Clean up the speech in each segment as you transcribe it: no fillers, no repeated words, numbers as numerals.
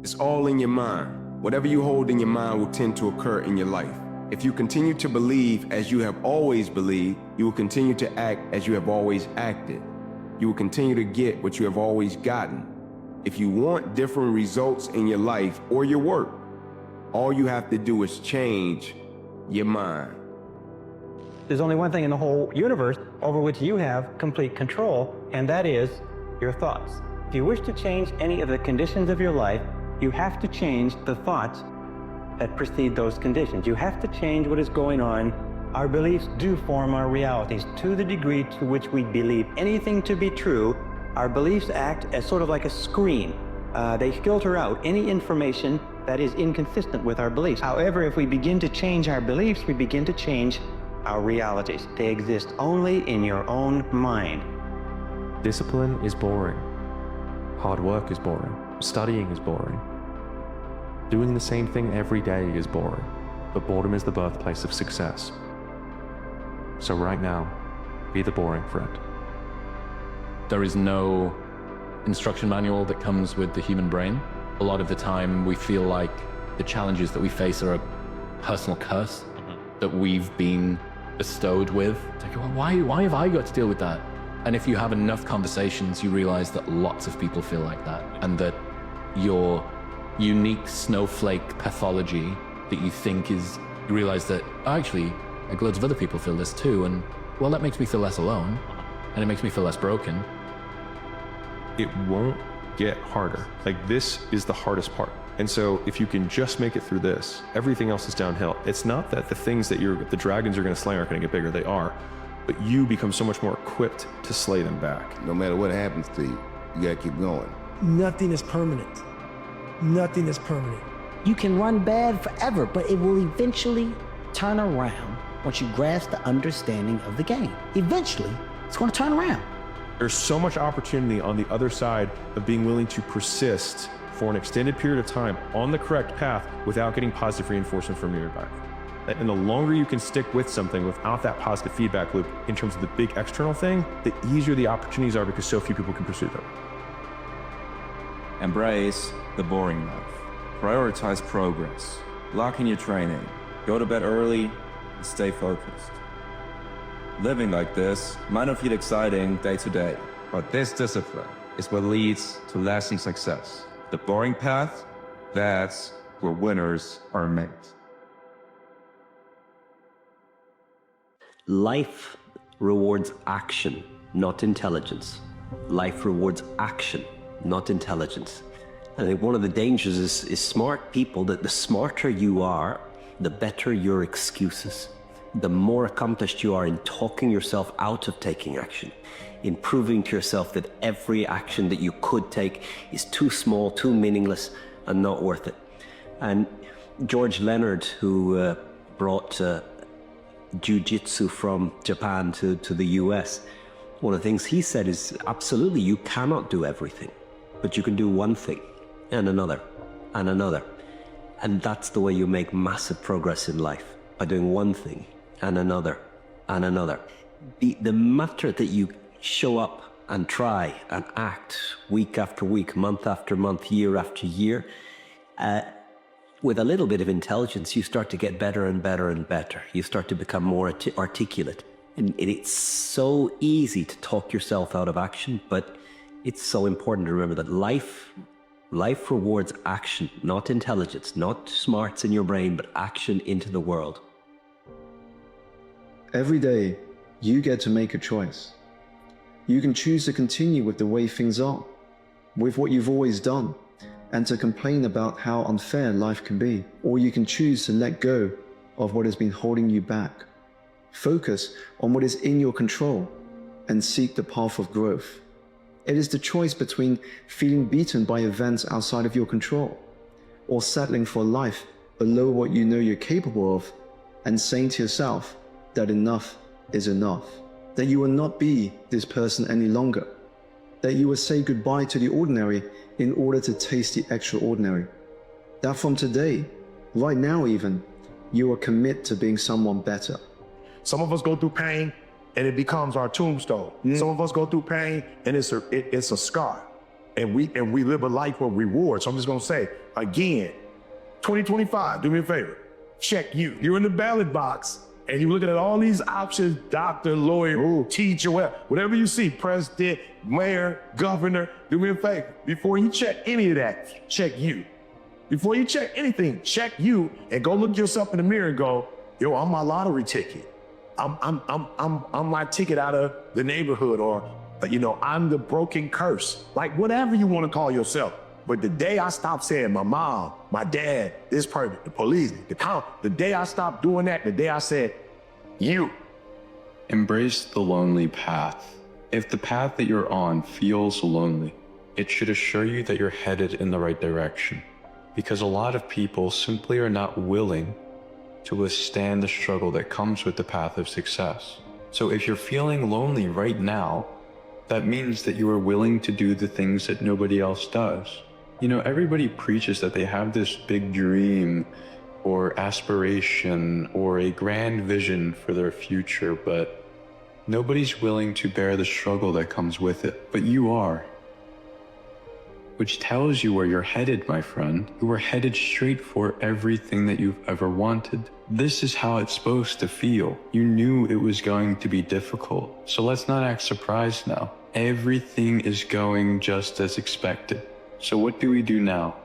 It's all in your mind. Whatever you hold in your mind will tend to occur in your life. If you continue to believe as you have always believed, you will continue to act as you have always acted. You will continue to get what you have always gotten. If you want different results in your life or your work, all you have to do is change your mind. There's only one thing in the whole universe over which you have complete control, and that is your thoughts. If you wish to change any of the conditions of your life, you have to change the thoughts that precede those conditions. You have to change what is going on. Our beliefs do form our realities. To the degree to which we believe anything to be true, our beliefs act as sort of like a screen. They filter out any information that is inconsistent with our beliefs. However, if we begin to change our beliefs, we begin to change our realities. They exist only in your own mind. Discipline is boring. Hard work is boring. Studying is boring. Doing the same thing every day is boring, but boredom is the birthplace of success. So right now, be the boring friend. There is no instruction manual that comes with the human brain. A lot of the time we feel like the challenges that we face are a personal curse that we've been bestowed with. It's like, well, why have I got to deal with that? And if you have enough conversations, you realize that lots of people feel like that, and that your unique snowflake pathology that you think is, you realize that actually like loads of other people feel this too, and well, that makes me feel less alone, and it makes me feel less broken. It won't get harder. Like, this is the hardest part. And so if you can just make it through this, everything else is downhill. It's not that the things that the dragons you're going to slay aren't going to get bigger. They are. But you become so much more equipped to slay them back. No matter what happens to you, you gotta keep going. Nothing is permanent. Nothing is permanent. You can run bad forever, but it will eventually turn around once you grasp the understanding of the game. Eventually, it's going to turn around. There's so much opportunity on the other side of being willing to persist for an extended period of time on the correct path without getting positive reinforcement from your back. And the longer you can stick with something without that positive feedback loop in terms of the big external thing, the easier the opportunities are, because so few people can pursue them. Embrace the boring life. Prioritize progress. Lock in your training. Go to bed early and stay focused. Living like this might not feel exciting day to day, but this discipline is what leads to lasting success. The boring path, that's where winners are made. Life rewards action, not intelligence. Life rewards action, not intelligence. I think one of the dangers is smart people, that the smarter you are, the better your excuses. The more accomplished you are in talking yourself out of taking action, in proving to yourself that every action that you could take is too small, too meaningless, and not worth it. And George Leonard, who brought jiu-jitsu from Japan to the US, one of the things he said is, absolutely, you cannot do everything, but you can do one thing, and another, and another. And that's the way you make massive progress in life, by doing one thing, and another, and another. The matter that you show up and try and act week after week, month after month, year after year, with a little bit of intelligence, you start to get better and better and better. You start to become more articulate. And it's so easy to talk yourself out of action, but it's so important to remember that life rewards action, not intelligence, not smarts in your brain, but action into the world. Every day, you get to make a choice. You can choose to continue with the way things are, with what you've always done, and to complain about how unfair life can be. Or you can choose to let go of what has been holding you back. Focus on what is in your control and seek the path of growth. It is the choice between feeling beaten by events outside of your control, or settling for a life below what you know you're capable of, and saying to yourself that enough is enough, that you will not be this person any longer, that you will say goodbye to the ordinary in order to taste the extraordinary, that from today, right now even, you will commit to being someone better. Some of us go through pain and it becomes our tombstone. Some of us go through pain and it's a scar. and we live a life of reward. So I'm just gonna say, again, 2025, do me a favor, check you. You're in the ballot box, and you're looking at all these options, doctor, lawyer, teacher, whatever you see, president, mayor, governor, do me a favor. Before you check any of that, check you. Before you check anything, check you and go look yourself in the mirror and go, yo, I'm my lottery ticket. I'm my ticket out of the neighborhood, or, you know, I'm the broken curse. Like, whatever you want to call yourself. But the day I stopped saying my mom, my dad, this person, the police, the day I stopped doing that, the day I said, you. Embrace the lonely path. If the path that you're on feels lonely, it should assure you that you're headed in the right direction. Because a lot of people simply are not willing to withstand the struggle that comes with the path of success. So if you're feeling lonely right now, that means that you are willing to do the things that nobody else does. You know, everybody preaches that they have this big dream or aspiration or a grand vision for their future, but nobody's willing to bear the struggle that comes with it. But you are. Which tells you where you're headed, my friend. You are headed straight for everything that you've ever wanted. This is how it's supposed to feel. You knew it was going to be difficult, so let's not act surprised now. Everything is going just as expected. So what do we do now?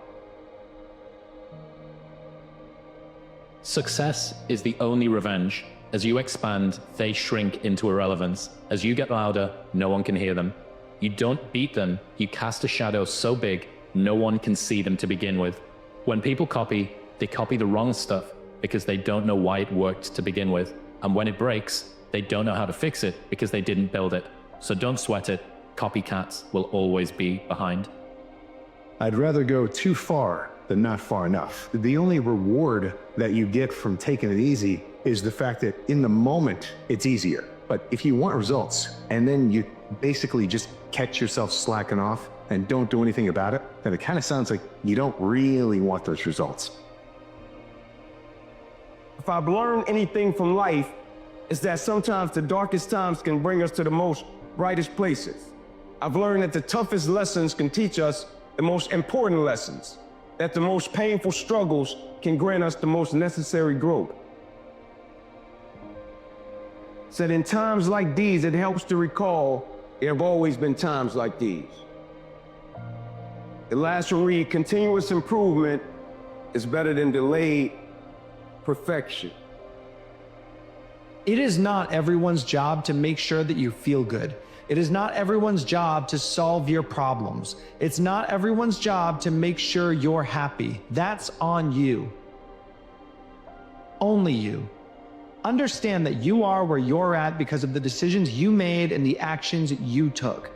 Success is the only revenge. As you expand, they shrink into irrelevance. As you get louder, no one can hear them. You don't beat them, you cast a shadow so big, no one can see them to begin with. When people copy, they copy the wrong stuff because they don't know why it worked to begin with. And when it breaks, they don't know how to fix it because they didn't build it. So don't sweat it, copycats will always be behind. I'd rather go too far than not far enough. The only reward that you get from taking it easy is the fact that in the moment, it's easier. But if you want results, and then you basically just catch yourself slacking off and don't do anything about it, then it kind of sounds like you don't really want those results. If I've learned anything from life, it's that sometimes the darkest times can bring us to the most brightest places. I've learned that the toughest lessons can teach us the most important lessons, that the most painful struggles can grant us the most necessary growth. Said in times like these, it helps to recall there have always been times like these. The last one read, continuous improvement is better than delayed perfection. It is not everyone's job to make sure that you feel good. It is not everyone's job to solve your problems. It's not everyone's job to make sure you're happy. That's on you. Only you. Understand that you are where you're at because of the decisions you made and the actions you took.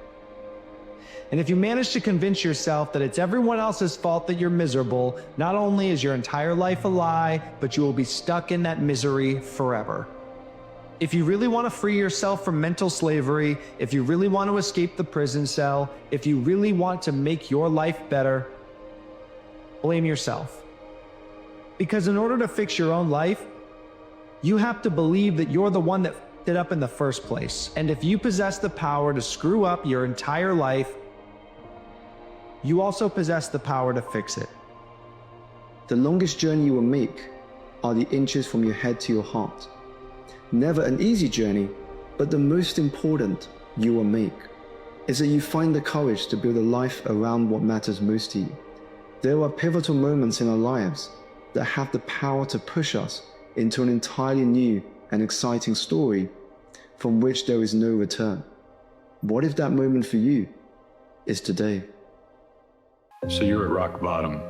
And if you manage to convince yourself that it's everyone else's fault that you're miserable, not only is your entire life a lie, but you will be stuck in that misery forever. If you really want to free yourself from mental slavery, if you really want to escape the prison cell, if you really want to make your life better, blame yourself. Because in order to fix your own life, you have to believe that you're the one that f***ed it up in the first place. And if you possess the power to screw up your entire life, you also possess the power to fix it. The longest journey you will make are the inches from your head to your heart. Never an easy journey, but the most important you will make is that you find the courage to build a life around what matters most to you. There are pivotal moments in our lives that have the power to push us into an entirely new and exciting story from which there is no return. What if that moment for you is today? So you're at rock bottom.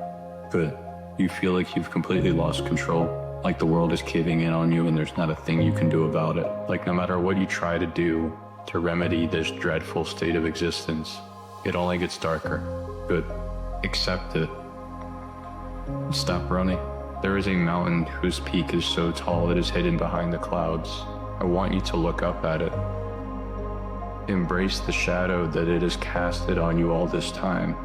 Good. You feel like you've completely lost control, like the world is caving in on you and there's not a thing you can do about it. Like no matter what you try to do to remedy this dreadful state of existence, it only gets darker. Good. Accept it. Stop running. There is a mountain whose peak is so tall it is hidden behind the clouds. I want you to look up at it. Embrace the shadow that it has casted on you all this time.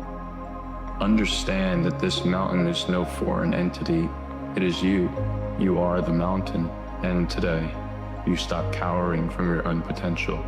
Understand that this mountain is no foreign entity. It is you. You are the mountain. And today, you stop cowering from your own potential.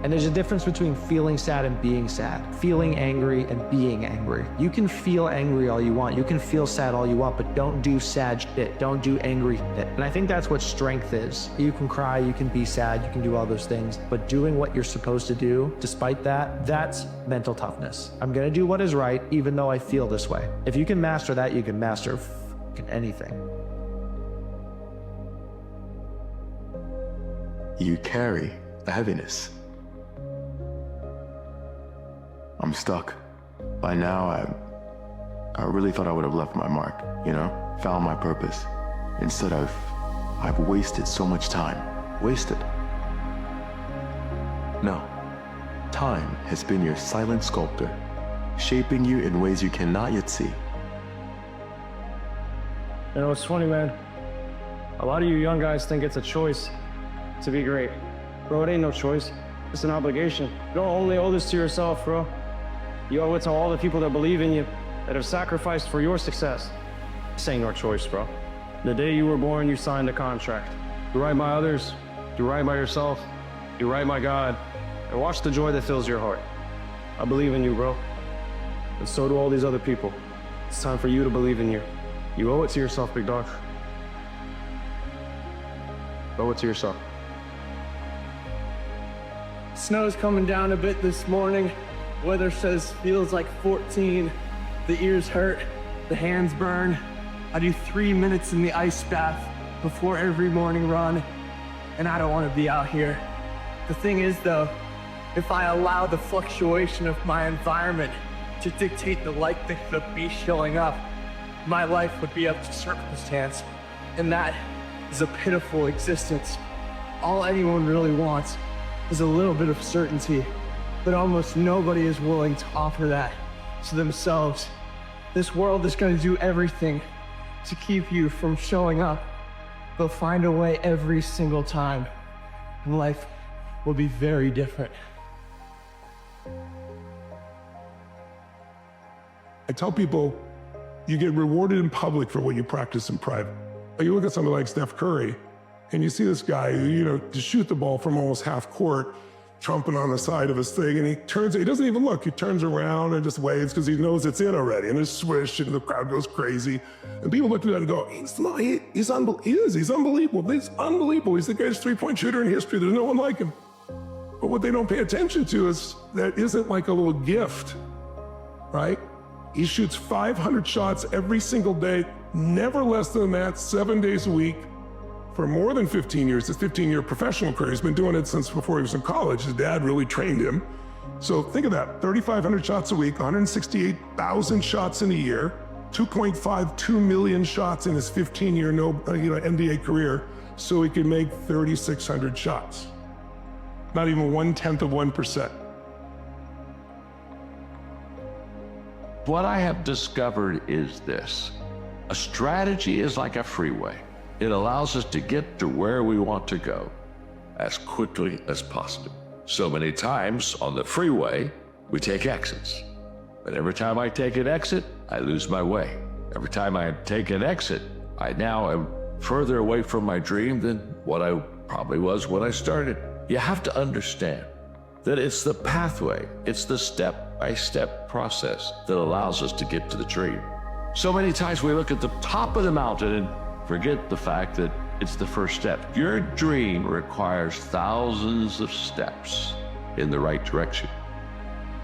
And there's a difference between feeling sad and being sad, feeling angry and being angry. You can feel angry all you want. You can feel sad all you want, but don't do sad shit. Don't do angry shit. And I think that's what strength is. You can cry, you can be sad, you can do all those things, but doing what you're supposed to do, despite that, that's mental toughness. I'm gonna do what is right, even though I feel this way. If you can master that, you can master anything. You carry a heaviness. I'm stuck. By now, I really thought I would have left my mark, you know? Found my purpose. Instead, I've wasted so much time. Wasted. No. Time has been your silent sculptor, shaping you in ways you cannot yet see. You know, it's funny, man. A lot of you young guys think it's a choice to be great. Bro, it ain't no choice. It's an obligation. You don't only owe this to yourself, bro. You owe it to all the people that believe in you, that have sacrificed for your success. This ain't no choice, bro. The day you were born, you signed a contract. Do right by others, do right by yourself, do right by God, and watch the joy that fills your heart. I believe in you, bro. And so do all these other people. It's time for you to believe in you. You owe it to yourself, big dog. Owe it to yourself. Snow's coming down a bit this morning. Weather says feels like 14. The ears hurt, the hands burn. I do 3 minutes in the ice bath before every morning run, and I don't want to be out here. The thing is though, if I allow the fluctuation of my environment to dictate the likelihood of me showing up, my life would be up to circumstance, and that is a pitiful existence. All anyone really wants is a little bit of certainty, but almost nobody is willing to offer that to themselves. This world is going to do everything to keep you from showing up. They'll find a way every single time, and life will be very different. I tell people, you get rewarded in public for what you practice in private. You look at somebody like Steph Curry, and you see this guy who, you know, to shoot the ball from almost half court, trumping on the side of his thing, and he doesn't even look, he turns around and just waves because he knows it's in already, and there's swish, and the crowd goes crazy. And people look at that and go, he's unbelievable. He's unbelievable. He's the greatest three-point shooter in history. There's no one like him. But what they don't pay attention to is that isn't like a little gift, right? He shoots 500 shots every single day, never less than that, 7 days a week, for more than 15 years. His 15-year professional career. He's been doing it since before he was in college. His dad really trained him. So think of that, 3,500 shots a week, 168,000 shots in a year, 2.52 million shots in his 15-year NBA career, so he could make 3,600 shots. Not even 1/10 of 1%. What I have discovered is this: a strategy is like a freeway. It allows us to get to where we want to go as quickly as possible. So many times on the freeway, we take exits. But every time I take an exit, I lose my way. Every time I take an exit, I now am further away from my dream than what I probably was when I started. You have to understand that it's the pathway, it's the step-by-step process that allows us to get to the dream. So many times we look at the top of the mountain and forget the fact that it's the first step. Your dream requires thousands of steps in the right direction.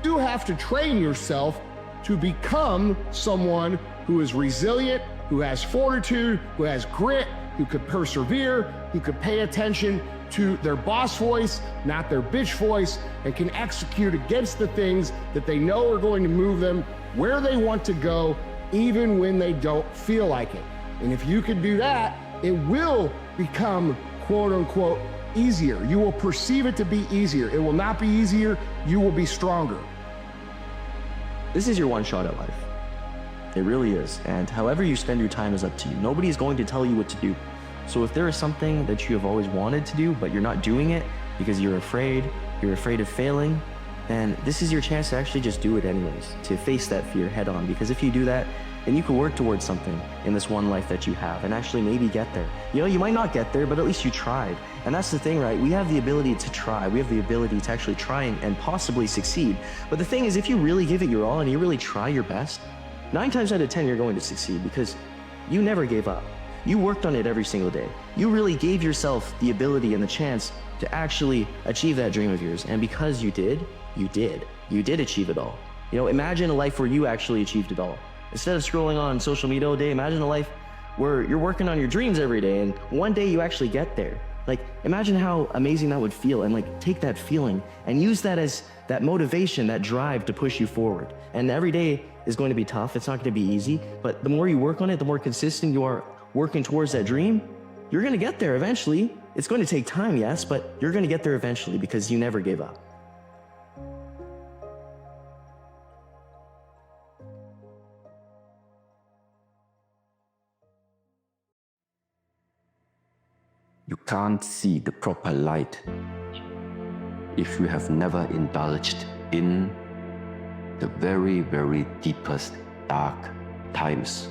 You have to train yourself to become someone who is resilient, who has fortitude, who has grit, who could persevere, who could pay attention to their boss voice, not their bitch voice, and can execute against the things that they know are going to move them where they want to go, even when they don't feel like it. And if you can do that, it will become, quote unquote, easier. You will perceive it to be easier. It will not be easier, you will be stronger. This is your one shot at life. It really is. And however you spend your time is up to you. Nobody is going to tell you what to do. So if there is something that you have always wanted to do, but you're not doing it because you're afraid of failing, then this is your chance to actually just do it anyways, to face that fear head on. Because if you do that, then you can work towards something in this one life that you have and actually maybe get there. You know, you might not get there, but at least you tried. And that's the thing, right? We have the ability to try. We have the ability to actually try and possibly succeed. But the thing is, if you really give it your all and you really try your best, 9 times out of 10, you're going to succeed because you never gave up. You worked on it every single day. You really gave yourself the ability and the chance to actually achieve that dream of yours. And because you did. You did achieve it all. You know, imagine a life where you actually achieved it all. Instead of scrolling on social media all day, imagine a life where you're working on your dreams every day and one day you actually get there. Like, imagine how amazing that would feel, and like take that feeling and use that as that motivation, that drive to push you forward. And every day is going to be tough. It's not going to be easy, but the more you work on it, the more consistent you are working towards that dream, you're going to get there eventually. It's going to take time, yes, but you're going to get there eventually because you never gave up. You can't see the proper light if you have never indulged in the very, very deepest dark times.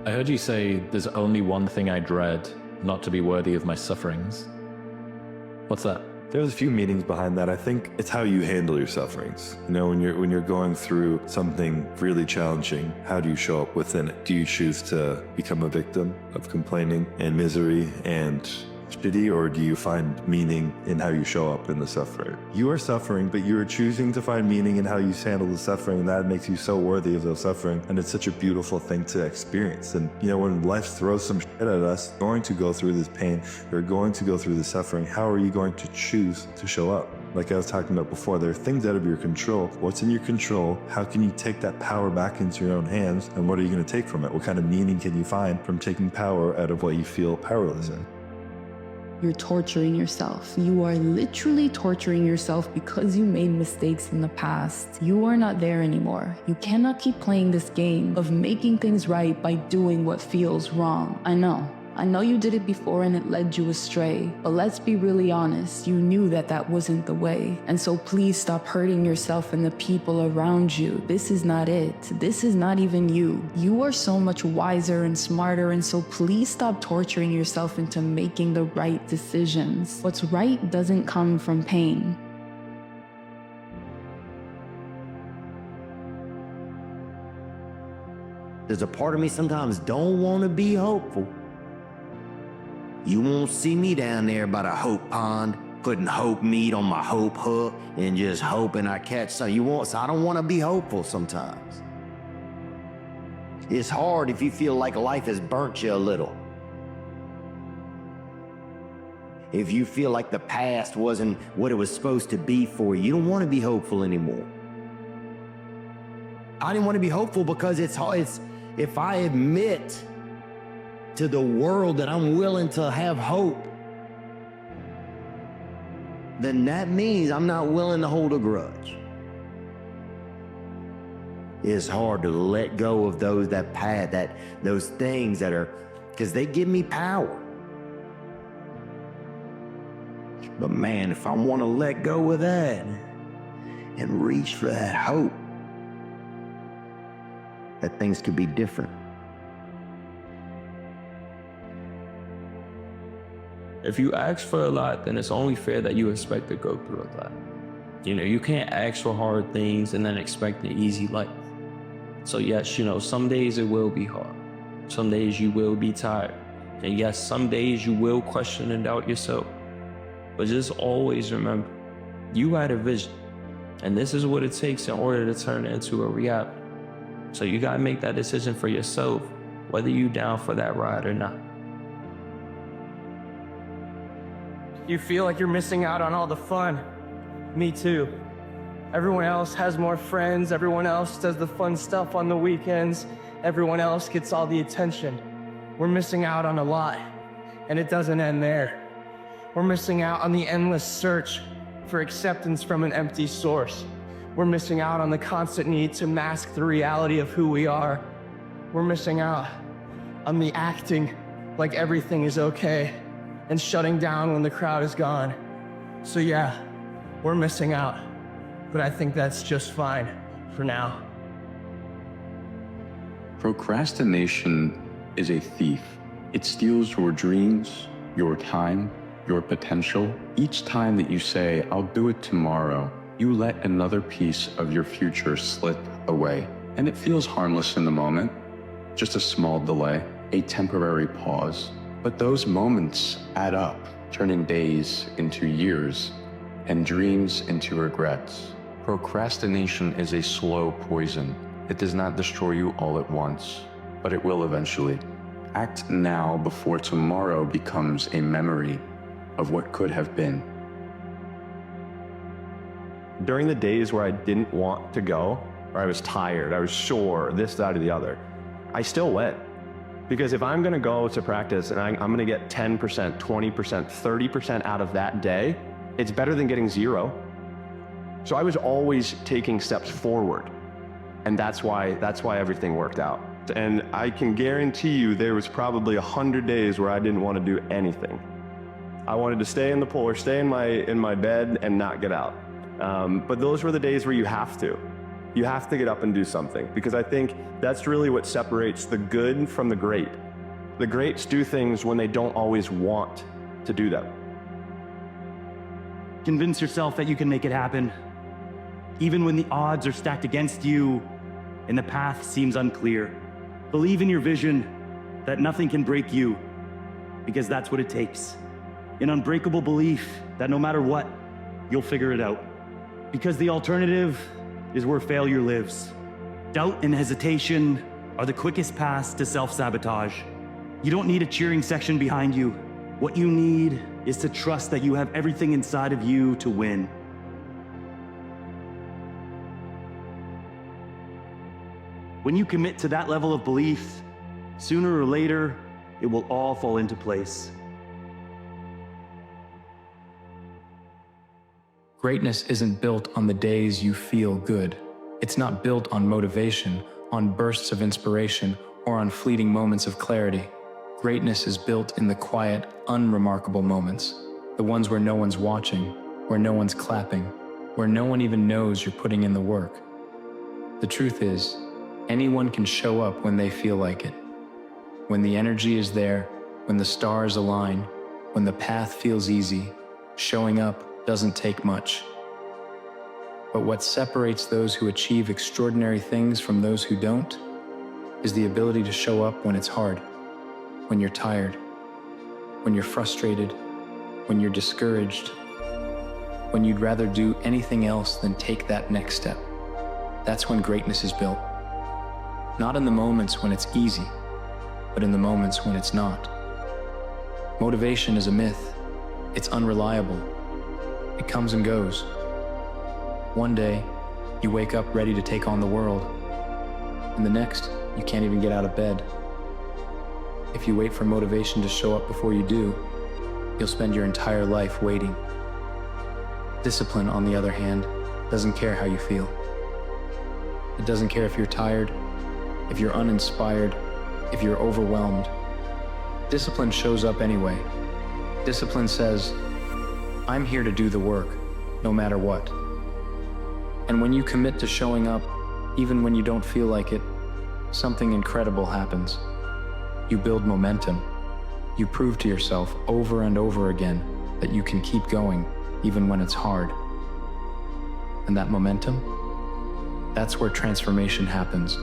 I heard you say there's only one thing I dread, not to be worthy of my sufferings. What's that? There's a few meanings behind that. I think it's how you handle your sufferings. You know, when you're going through something really challenging, how do you show up within it? Do you choose to become a victim of complaining and misery and shitty, or do you find meaning in how you show up in the suffering? You are suffering, but you are choosing to find meaning in how you handle the suffering, and that makes you so worthy of the suffering. And it's such a beautiful thing to experience. And you know, when life throws some shit at us, you're going to go through this pain, you're going to go through the suffering. How are you going to choose to show up? Like I was talking about before, there are things out of your control. What's in your control? How can you take that power back into your own hands? And what are you going to take from it? What kind of meaning can you find from taking power out of what you feel powerless in? You're torturing yourself. You are literally torturing yourself because you made mistakes in the past. You are not there anymore. You cannot keep playing this game of making things right by doing what feels wrong. I know you did it before and it led you astray, but let's be really honest, you knew that that wasn't the way. And so please stop hurting yourself and the people around you. This is not it. This is not even you. You are so much wiser and smarter, and so please stop torturing yourself into making the right decisions. What's right doesn't come from pain. There's a part of me sometimes don't want to be hopeful. You won't see me down there by the hope pond, putting hope meat on my hope hook and just hoping I catch something. So I don't want to be hopeful sometimes. It's hard if you feel like life has burnt you a little. If you feel like the past wasn't what it was supposed to be for you, you don't want to be hopeful anymore. I didn't want to be hopeful because it's hard. If I admit to the world that I'm willing to have hope, then that means I'm not willing to hold a grudge. It's hard to let go of those those things that are, because they give me power. But man, if I want to let go of that and reach for that hope, that things could be different. If you ask for a lot, then it's only fair that you expect to go through a lot. You know, you can't ask for hard things and then expect an easy life. So yes, you know, some days it will be hard. Some days you will be tired. And yes, some days you will question and doubt yourself. But just always remember, you had a vision. And this is what it takes in order to turn it into a reality. So you gotta make that decision for yourself, whether you down for that ride or not. You feel like you're missing out on all the fun. Me too. Everyone else has more friends. Everyone else does the fun stuff on the weekends. Everyone else gets all the attention. We're missing out on a lot, and it doesn't end there. We're missing out on the endless search for acceptance from an empty source. We're missing out on the constant need to mask the reality of who we are. We're missing out on the acting like everything is okay and shutting down when the crowd is gone. So yeah, we're missing out. but I think that's just fine for now. Procrastination is a thief. It steals your dreams, your time, your potential. Each time that you say, I'll do it tomorrow, you let another piece of your future slip away. And it feels harmless in the moment, just a small delay, a temporary pause. But those moments add up, turning days into years and dreams into regrets. Procrastination is a slow poison. It does not destroy you all at once, but it will eventually. Act now before tomorrow becomes a memory of what could have been. During the days where I didn't want to go, or I was tired, I was sore, this, that, or the other, I still went. Because if I'm gonna go to practice and I'm gonna get 10%, 20%, 30% out of that day, it's better than getting 0. So I was always taking steps forward. And that's why everything worked out. And I can guarantee you there was probably 100 days where I didn't want to do anything. I wanted to stay in the pool or stay in my bed and not get out. But those were the days where you have to. You have to get up and do something, because I think that's really what separates the good from the great. The greats do things when they don't always want to do them. Convince yourself that you can make it happen, even when the odds are stacked against you and the path seems unclear. Believe in your vision that nothing can break you, because that's what it takes. An unbreakable belief that no matter what, you'll figure it out. Because the alternative is where failure lives. Doubt and hesitation are the quickest paths to self-sabotage. You don't need a cheering section behind you. What you need is to trust that you have everything inside of you to win. When you commit to that level of belief, sooner or later, it will all fall into place. Greatness isn't built on the days you feel good. It's not built on motivation, on bursts of inspiration, or on fleeting moments of clarity. Greatness is built in the quiet, unremarkable moments, the ones where no one's watching, where no one's clapping, where no one even knows you're putting in the work. The truth is, anyone can show up when they feel like it. When the energy is there, when the stars align, when the path feels easy, showing up doesn't take much. But what separates those who achieve extraordinary things from those who don't is the ability to show up when it's hard, when you're tired, when you're frustrated, when you're discouraged, when you'd rather do anything else than take that next step. That's when greatness is built. Not in the moments when it's easy, but in the moments when it's not. Motivation is a myth. It's unreliable. It comes and goes. One day, you wake up ready to take on the world, and the next, you can't even get out of bed. If you wait for motivation to show up before you do, you'll spend your entire life waiting. Discipline, on the other hand, doesn't care how you feel. It doesn't care if you're tired, if you're uninspired, if you're overwhelmed. Discipline shows up anyway. Discipline says, I'm here to do the work, no matter what. And when you commit to showing up, even when you don't feel like it, something incredible happens. You build momentum. You prove to yourself over and over again that you can keep going, even when it's hard. And that momentum, that's where transformation happens.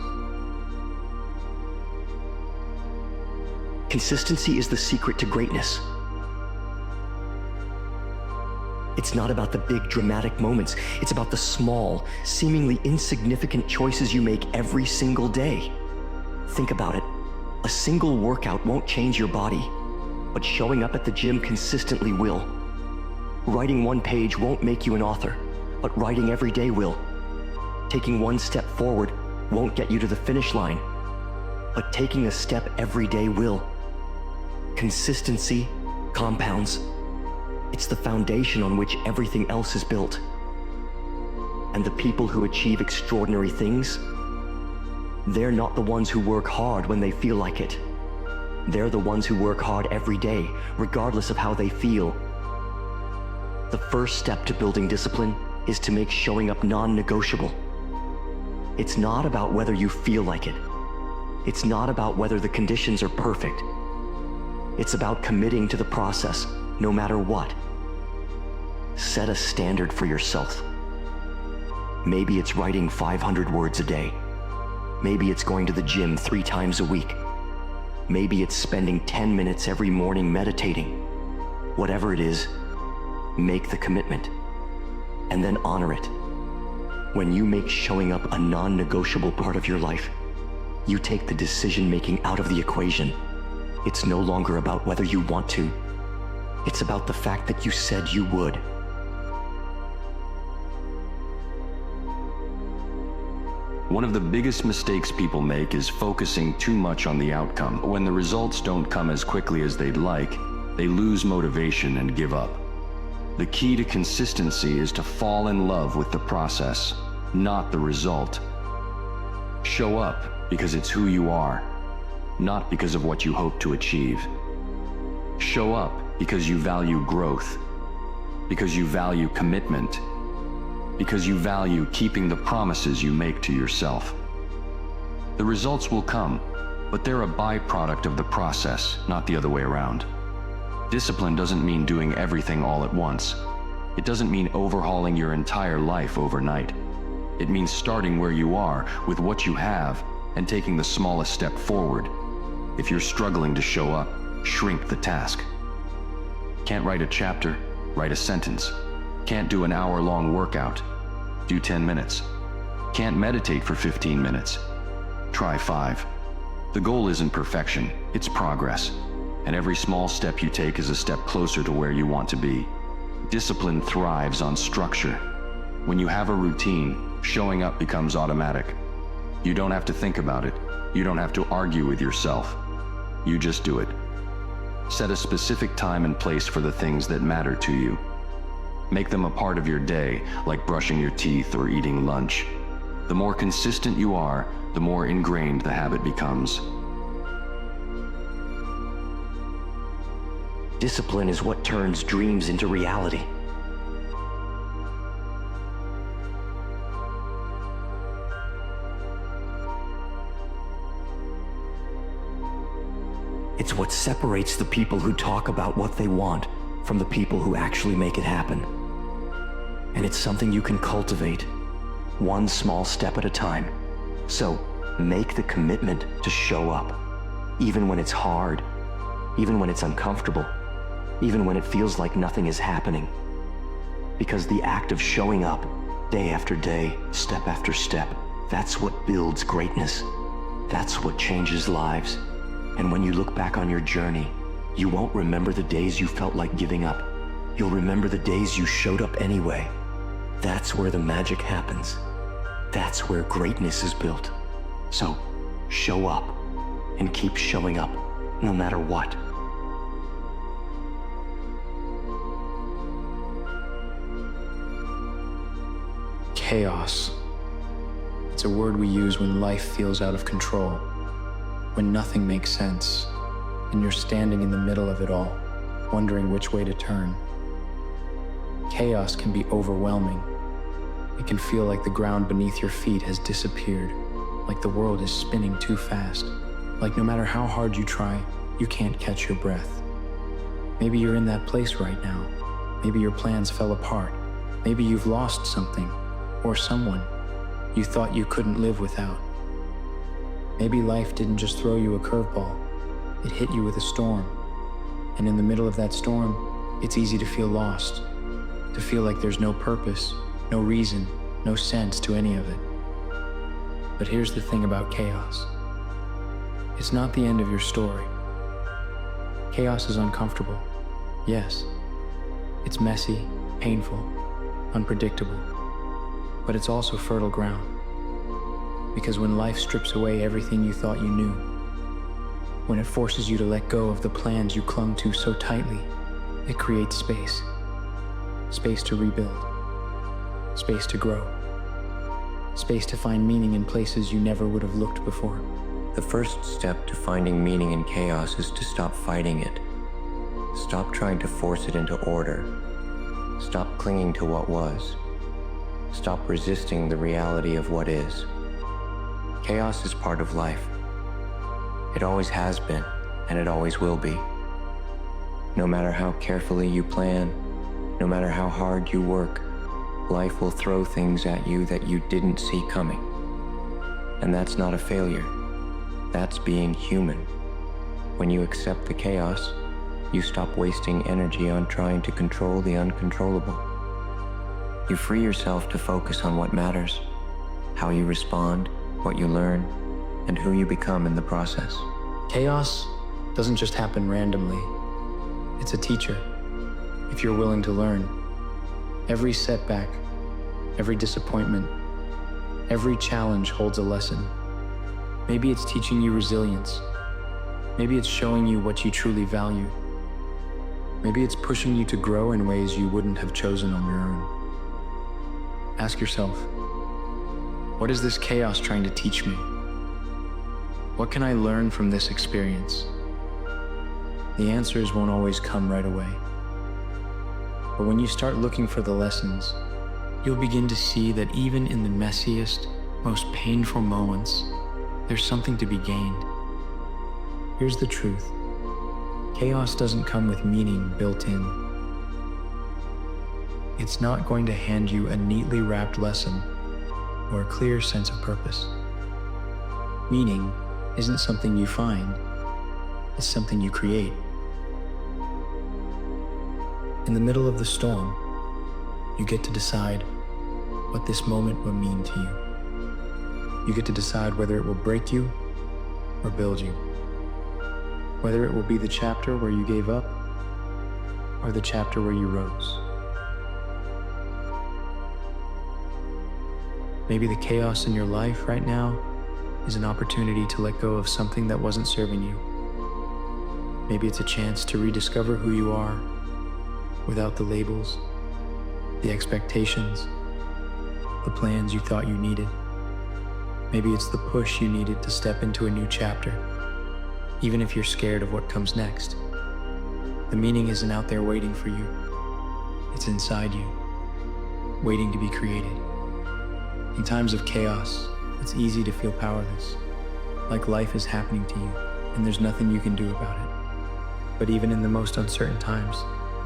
Consistency is the secret to greatness. It's not about the big dramatic moments. It's about the small, seemingly insignificant choices you make every single day. Think about it. A single workout won't change your body, but showing up at the gym consistently will. Writing one page won't make you an author, but writing every day will. Taking one step forward won't get you to the finish line, but taking a step every day will. Consistency compounds. It's the foundation on which everything else is built. And the people who achieve extraordinary things, they're not the ones who work hard when they feel like it. They're the ones who work hard every day, regardless of how they feel. The first step to building discipline is to make showing up non-negotiable. It's not about whether you feel like it. It's not about whether the conditions are perfect. It's about committing to the process, no matter what. Set a standard for yourself. Maybe it's writing 500 words a day. Maybe it's going to the gym 3 times a week. Maybe it's spending 10 minutes every morning meditating. Whatever it is, make the commitment, and then honor it. When you make showing up a non-negotiable part of your life, you take the decision-making out of the equation. It's no longer about whether you want to. It's about the fact that you said you would. One of the biggest mistakes people make is focusing too much on the outcome. When the results don't come as quickly as they'd like, they lose motivation and give up. The key to consistency is to fall in love with the process, not the result. Show up because it's who you are, not because of what you hope to achieve. Show up because you value growth, because you value commitment, because you value keeping the promises you make to yourself. The results will come, but they're a byproduct of the process, not the other way around. Discipline doesn't mean doing everything all at once. It doesn't mean overhauling your entire life overnight. It means starting where you are with what you have and taking the smallest step forward. If you're struggling to show up, shrink the task. Can't write a chapter? Write a sentence. Can't do an hour-long workout? Do 10 minutes. Can't meditate for 15 minutes? Try 5. The goal isn't perfection, it's progress. And every small step you take is a step closer to where you want to be. Discipline thrives on structure. When you have a routine, showing up becomes automatic. You don't have to think about it. You don't have to argue with yourself. You just do it. Set a specific time and place for the things that matter to you. Make them a part of your day, like brushing your teeth or eating lunch. The more consistent you are, the more ingrained the habit becomes. Discipline is what turns dreams into reality. It's what separates the people who talk about what they want from the people who actually make it happen. And it's something you can cultivate, one small step at a time. So make the commitment to show up, even when it's hard, even when it's uncomfortable, even when it feels like nothing is happening. Because the act of showing up, day after day, step after step, that's what builds greatness. That's what changes lives. And when you look back on your journey, you won't remember the days you felt like giving up. You'll remember the days you showed up anyway. That's where the magic happens. That's where greatness is built. So, show up and keep showing up, no matter what. Chaos. It's a word we use when life feels out of control, when nothing makes sense, and you're standing in the middle of it all, wondering which way to turn. Chaos can be overwhelming. It can feel like the ground beneath your feet has disappeared, like the world is spinning too fast, like no matter how hard you try, you can't catch your breath. Maybe you're in that place right now. Maybe your plans fell apart. Maybe you've lost something, or someone you thought you couldn't live without. Maybe life didn't just throw you a curveball, it hit you with a storm. And in the middle of that storm, it's easy to feel lost, to feel like there's no purpose, no reason, no sense to any of it. But here's the thing about chaos. It's not the end of your story. Chaos is uncomfortable, yes. It's messy, painful, unpredictable. But it's also fertile ground. Because when life strips away everything you thought you knew, when it forces you to let go of the plans you clung to so tightly, it creates space. Space to rebuild. Space to grow. Space to find meaning in places you never would have looked before. The first step to finding meaning in chaos is to stop fighting it. Stop trying to force it into order. Stop clinging to what was. Stop resisting the reality of what is. Chaos is part of life. It always has been, and it always will be. No matter how carefully you plan, no matter how hard you work, life will throw things at you that you didn't see coming. And that's not a failure. That's being human. When you accept the chaos, you stop wasting energy on trying to control the uncontrollable. You free yourself to focus on what matters, how you respond, what you learn, and who you become in the process. Chaos doesn't just happen randomly. It's a teacher, if you're willing to learn. Every setback, every disappointment, every challenge holds a lesson. Maybe it's teaching you resilience. Maybe it's showing you what you truly value. Maybe it's pushing you to grow in ways you wouldn't have chosen on your own. Ask yourself, what is this chaos trying to teach me? What can I learn from this experience? The answers won't always come right away. But when you start looking for the lessons, you'll begin to see that even in the messiest, most painful moments, there's something to be gained. Here's the truth. Chaos doesn't come with meaning built in. It's not going to hand you a neatly wrapped lesson or a clear sense of purpose. Meaning isn't something you find, it's something you create. In the middle of the storm, you get to decide what this moment will mean to you. You get to decide whether it will break you or build you. Whether it will be the chapter where you gave up or the chapter where you rose. Maybe the chaos in your life right now is an opportunity to let go of something that wasn't serving you. Maybe it's a chance to rediscover who you are without the labels, the expectations, the plans you thought you needed. Maybe it's the push you needed to step into a new chapter, even if you're scared of what comes next. The meaning isn't out there waiting for you. It's inside you, waiting to be created. In times of chaos, it's easy to feel powerless, like life is happening to you and there's nothing you can do about it. But even in the most uncertain times,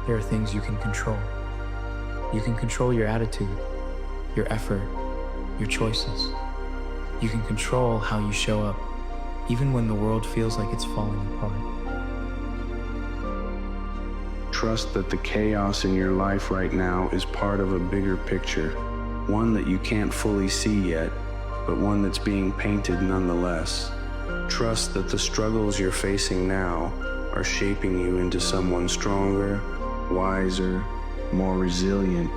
there are things you can control. You can control your attitude, your effort, your choices. You can control how you show up, even when the world feels like it's falling apart. Trust that the chaos in your life right now is part of a bigger picture, one that you can't fully see yet, but one that's being painted nonetheless. Trust that the struggles you're facing now are shaping you into someone stronger, wiser, more resilient.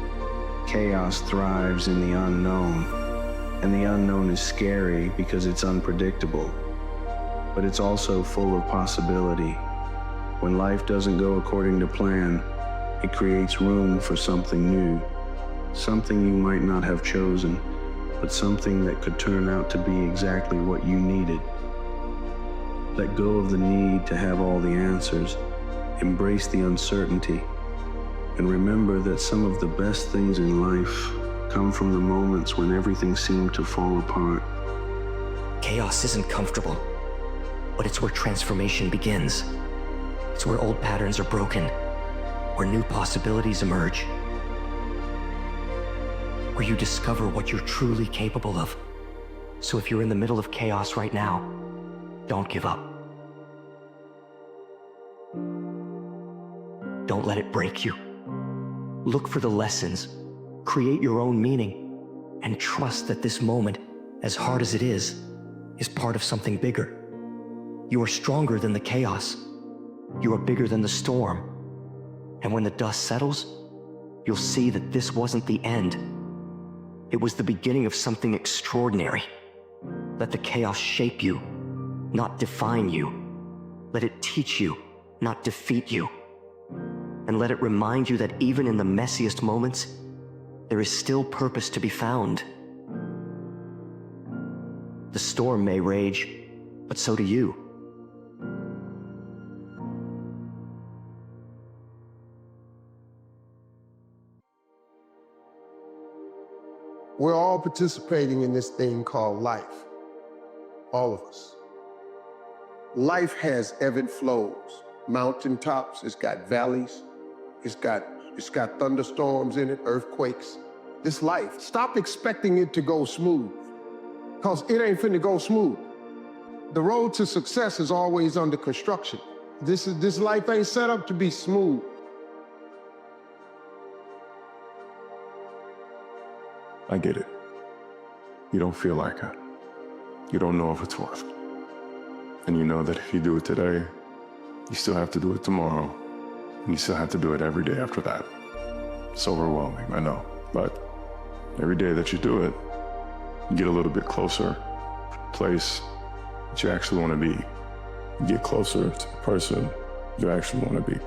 Chaos thrives in the unknown, and the unknown is scary because it's unpredictable. But it's also full of possibility. When life doesn't go according to plan, it creates room for something new, something you might not have chosen, but something that could turn out to be exactly what you needed. Let go of the need to have all the answers, embrace the uncertainty, and remember that some of the best things in life come from the moments when everything seemed to fall apart. Chaos isn't comfortable, but it's where transformation begins. It's where old patterns are broken, where new possibilities emerge, where you discover what you're truly capable of. So if you're in the middle of chaos right now, don't give up. Don't let it break you. Look for the lessons, create your own meaning, and trust that this moment, as hard as it is part of something bigger. You are stronger than the chaos. You are bigger than the storm. And when the dust settles, you'll see that this wasn't the end. It was the beginning of something extraordinary. Let the chaos shape you, not define you. Let it teach you, not defeat you. And let it remind you that even in the messiest moments, there is still purpose to be found. The storm may rage, but so do you. We're all participating in this thing called life. All of us. Life has ebb and flows. Mountaintops, it's got valleys, it's got thunderstorms in it, earthquakes. This life, stop expecting it to go smooth, because it ain't finna go smooth. The road to success is always under construction. This life ain't set up to be smooth. I get it. You don't feel like it. You don't know if it's worth it. And you know that if you do it today, you still have to do it tomorrow. And you still have to do it every day after that. It's overwhelming, I know. But every day that you do it, you get a little bit closer to the place that you actually want to be. You get closer to the person you actually want to be.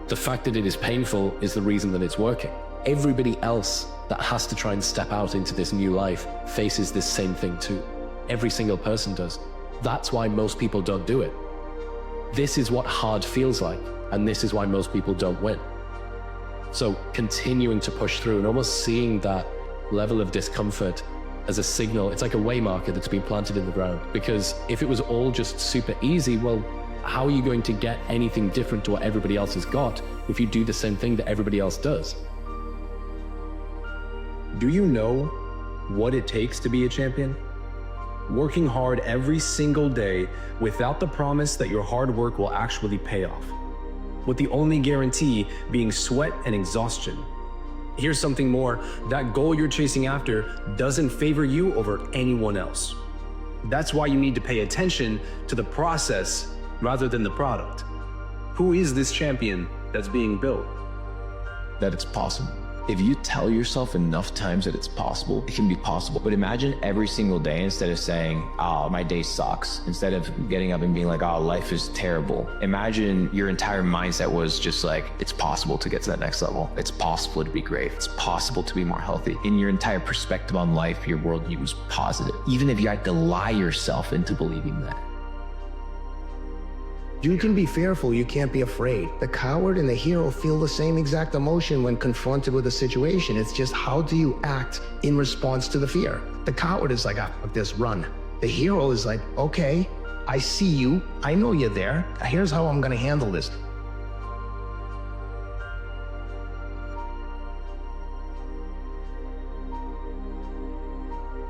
The fact that it is painful is the reason that it's working. Everybody else that has to try and step out into this new life faces this same thing too. Every single person does. That's why most people don't do it. This is what hard feels like, and this is why most people don't win. So continuing to push through and almost seeing that level of discomfort as a signal, it's like a waymarker that's been planted in the ground. Because if it was all just super easy, well, how are you going to get anything different to what everybody else has got if you do the same thing that everybody else does? Do you know what it takes to be a champion? Working hard every single day without the promise that your hard work will actually pay off, with the only guarantee being sweat and exhaustion. Here's something more: that goal you're chasing after doesn't favor you over anyone else. That's why you need to pay attention to the process rather than the product. Who is this champion that's being built? That it's possible. If you tell yourself enough times that it's possible, it can be possible. But imagine every single day, instead of saying, oh, my day sucks, instead of getting up and being like, oh, life is terrible. Imagine your entire mindset was just like, it's possible to get to that next level. It's possible to be great. It's possible to be more healthy. In your entire perspective on life, your worldview was positive. Even if you had to lie yourself into believing that. You can be fearful, you can't be afraid. The coward and the hero feel the same exact emotion when confronted with a situation. It's just, how do you act in response to the fear? The coward is like, ah, fuck this, run. The hero is like, okay, I see you, I know you're there, here's how I'm gonna handle this.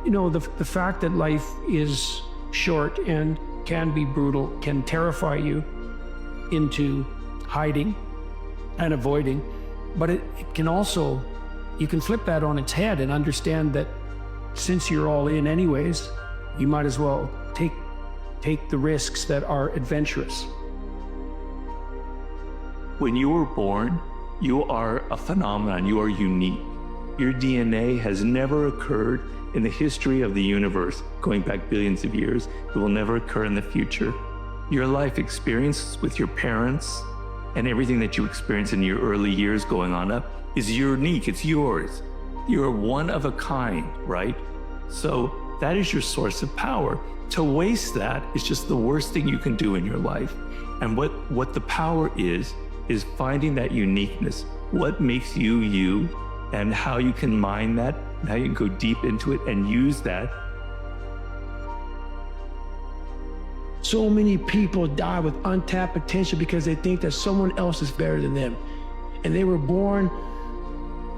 You know, the fact that life is short and can be brutal, can terrify you into hiding and avoiding, but it can also, you can flip that on its head and understand that since you're all in anyways, you might as well take the risks that are adventurous. When you were born, you are a phenomenon, you are unique. Your DNA has never occurred in the history of the universe, going back billions of years. It will never occur in the future. Your life experience with your parents and everything that you experience in your early years going on up is unique, it's yours. You're one of a kind, right? So that is your source of power. To waste that is just the worst thing you can do in your life. And what the power is finding that uniqueness, what makes you you, and how you can mine that, and how you can go deep into it and use that. So many people die with untapped potential because they think that someone else is better than them. And they were born,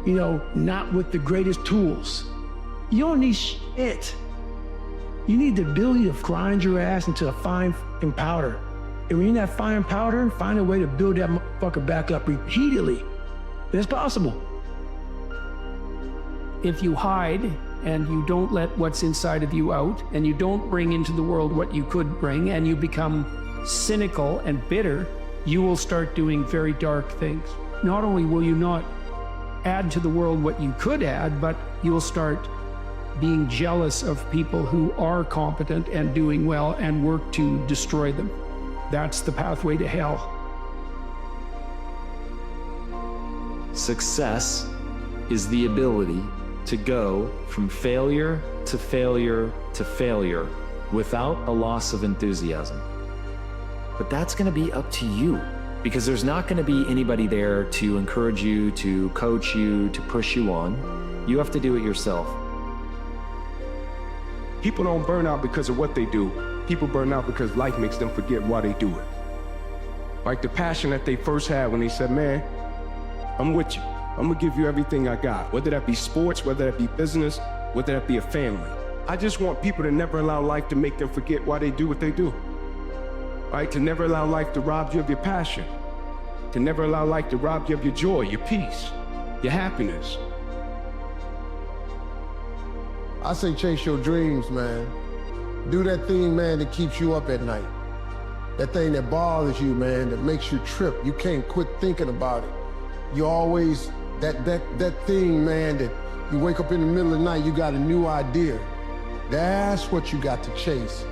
you know, not with the greatest tools. You don't need shit. You need the ability to grind your ass into a fine fucking powder. And when you're in that fine powder, find a way to build that motherfucker back up repeatedly. It's possible. If you hide and you don't let what's inside of you out, and you don't bring into the world what you could bring, and you become cynical and bitter, you will start doing very dark things. Not only will you not add to the world what you could add, but you will start being jealous of people who are competent and doing well and work to destroy them. That's the pathway to hell. Success is the ability to go from failure to failure to failure without a loss of enthusiasm. But that's going to be up to you, because there's not going to be anybody there to encourage you, to coach you, to push you on. You have to do it yourself. People don't burn out because of what they do. People burn out because life makes them forget why they do it. Like the passion that they first had when they said, man, I'm with you. I'm gonna give you everything I got. Whether that be sports, whether that be business, whether that be a family. I just want people to never allow life to make them forget why they do what they do. Right? To never allow life to rob you of your passion. To never allow life to rob you of your joy, your peace, your happiness. I say chase your dreams, man. Do that thing, man, that keeps you up at night. That thing that bothers you, man, that makes you trip. You can't quit thinking about it. You always, that thing, man, that you wake up in the middle of the night, you got a new idea. That's what you got to chase.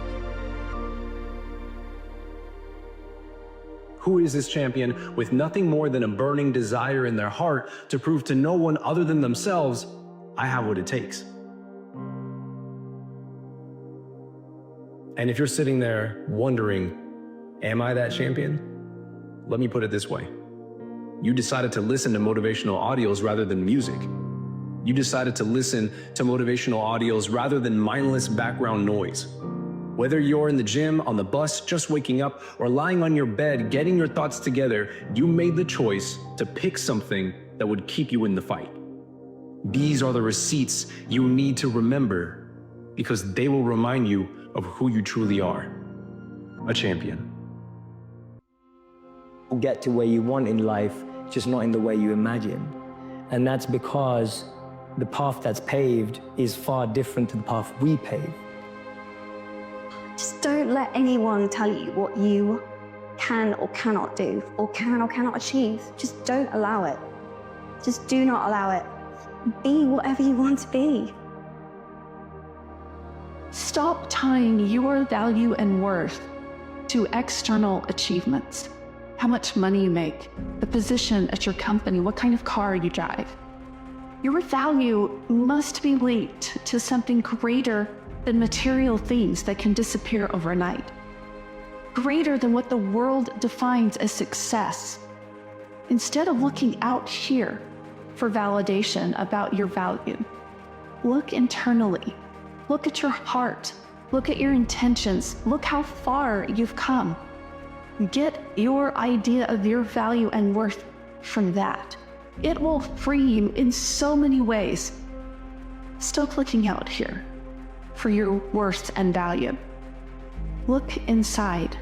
Who is this champion with nothing more than a burning desire in their heart to prove to no one other than themselves, I have what it takes? And if you're sitting there wondering, am I that champion? Let me put it this way. You decided to listen to motivational audios rather than music. You decided to listen to motivational audios rather than mindless background noise. Whether you're in the gym, on the bus, just waking up, or lying on your bed, getting your thoughts together, you made the choice to pick something that would keep you in the fight. These are the receipts you need to remember because they will remind you of who you truly are, a champion. Get to where you want in life, just not in the way you imagine. And that's because the path that's paved is far different to the path we pave. Just don't let anyone tell you what you can or cannot do, or can or cannot achieve. Just don't allow it. Just do not allow it. Be whatever you want to be. Stop tying your value and worth to external achievements. How much money you make, the position at your company, what kind of car you drive. Your value must be linked to something greater than material things that can disappear overnight. Greater than what the world defines as success. Instead of looking out here for validation about your value, look internally. Look at your heart. Look at your intentions. Look how far you've come. Get your idea of your value and worth from that. It will free you in so many ways. Stop looking out here for your worth and value. Look inside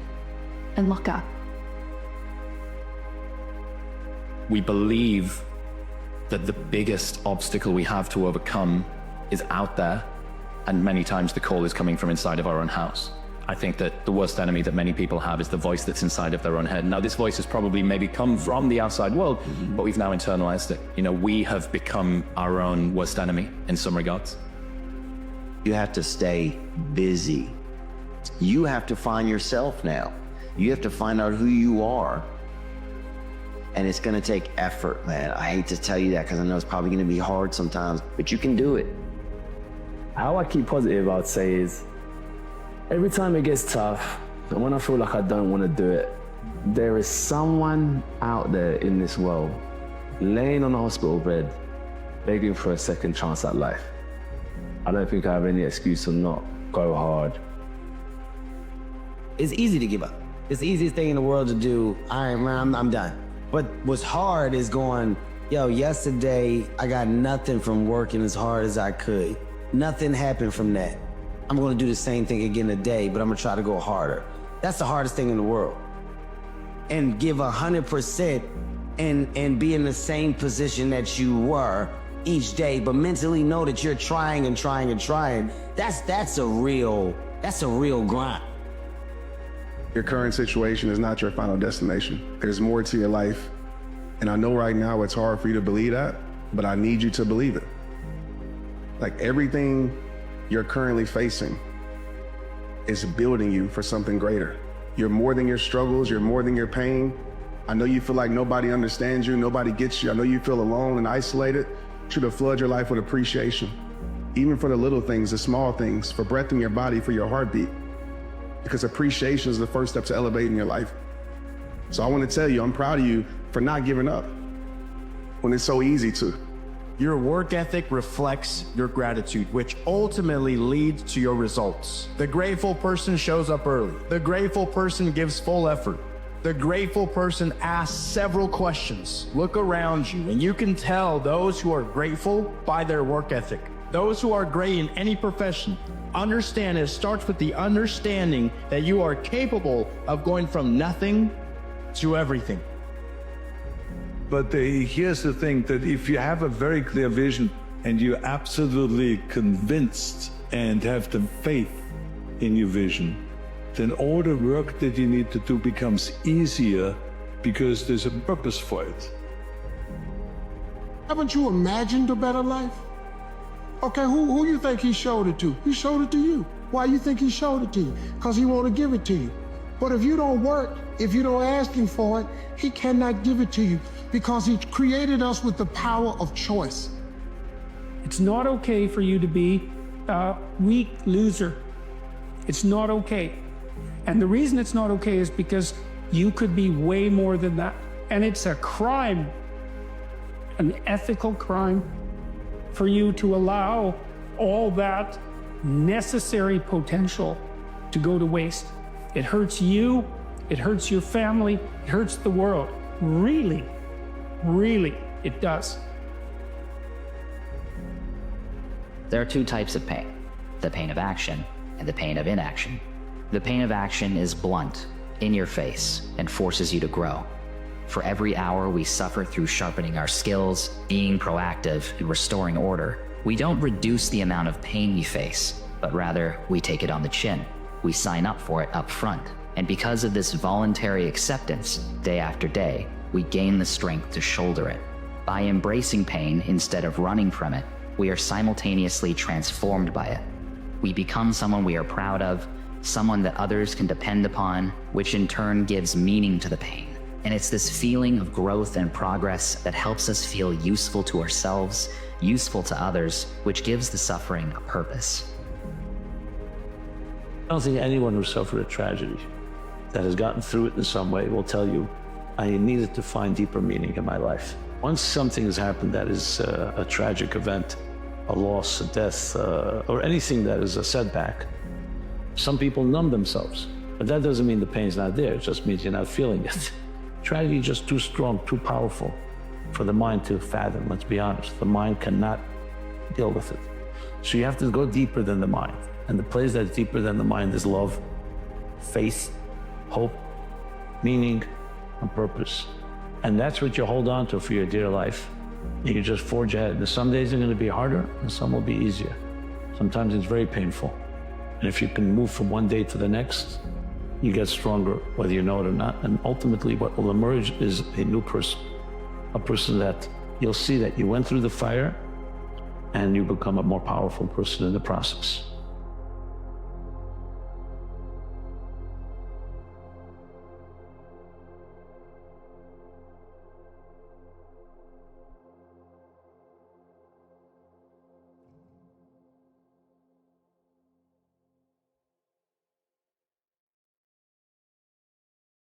and look up. We believe that the biggest obstacle we have to overcome is out there, and many times the call is coming from inside of our own house. I think that the worst enemy that many people have is the voice that's inside of their own head. Now, this voice has probably maybe come from the outside world, but we've now internalized it. You know, we have become our own worst enemy in some regards. You have to stay busy. You have to find yourself now. You have to find out who you are. And it's gonna take effort, man. I hate to tell you that because I know it's probably gonna be hard sometimes, but you can do it. How I keep positive, I'd say, is every time it gets tough, and when I feel like I don't want to do it, there is someone out there in this world laying on a hospital bed, begging for a second chance at life. I don't think I have any excuse to not go hard. It's easy to give up. It's the easiest thing in the world to do. All right, man, I'm done. But what's hard is going, yo, yesterday I got nothing from working as hard as I could. Nothing happened from that. I'm gonna do the same thing again today, but I'm gonna try to go harder. That's the hardest thing in the world. And give 100% and be in the same position that you were each day, but mentally know that you're trying and trying and trying. That's a real grind. Your current situation is not your final destination. There's more to your life. And I know right now it's hard for you to believe that, but I need you to believe it. Like everything you're currently facing is building you for something greater. You're more than your struggles, you're more than your pain. I know you feel like nobody understands you, nobody gets you. I know you feel alone and isolated. You should flood your life with appreciation. Even for the little things, the small things, for breath in your body, for your heartbeat. Because appreciation is the first step to elevating your life. So I want to tell you, I'm proud of you for not giving up when it's so easy to. Your work ethic reflects your gratitude, which ultimately leads to your results. The grateful person shows up early. The grateful person gives full effort. The grateful person asks several questions. Look around you, and you can tell those who are grateful by their work ethic. Those who are great in any profession understand it starts with the understanding that you are capable of going from nothing to everything. But here's the thing, that if you have a very clear vision and you're absolutely convinced and have the faith in your vision, then all the work that you need to do becomes easier because there's a purpose for it. Haven't you imagined a better life? Okay, who you think he showed it to? He showed it to you. Why you think he showed it to you? Because he want to give it to you. But if you don't work, if you don't ask him for it, he cannot give it to you because he created us with the power of choice. It's not okay for you to be a weak loser. It's not okay. And the reason it's not okay is because you could be way more than that. And it's a crime, an ethical crime, for you to allow all that necessary potential to go to waste. It hurts you, it hurts your family, it hurts the world. Really, really, it does. There are two types of pain, the pain of action and the pain of inaction. The pain of action is blunt, in your face, and forces you to grow. For every hour we suffer through sharpening our skills, being proactive, and restoring order, we don't reduce the amount of pain we face, but rather we take it on the chin. We sign up for it up front. And because of this voluntary acceptance, day after day, we gain the strength to shoulder it. By embracing pain instead of running from it, we are simultaneously transformed by it. We become someone we are proud of, someone that others can depend upon, which in turn gives meaning to the pain. And it's this feeling of growth and progress that helps us feel useful to ourselves, useful to others, which gives the suffering a purpose. I don't think anyone who suffered a tragedy that has gotten through it in some way will tell you, I needed to find deeper meaning in my life. Once something has happened that is a tragic event, a loss, a death, or anything that is a setback, some people numb themselves. But that doesn't mean the pain's not there, it just means you're not feeling it. Tragedy is just too strong, too powerful for the mind to fathom, let's be honest. The mind cannot deal with it. So you have to go deeper than the mind. And the place that's deeper than the mind is love, faith, hope, meaning, and purpose. And that's what you hold on to for your dear life. You can just forge ahead. And some days are going to be harder and some will be easier. Sometimes it's very painful. And if you can move from one day to the next, you get stronger, whether you know it or not. And ultimately what will emerge is a new person, a person that you'll see that you went through the fire and you become a more powerful person in the process.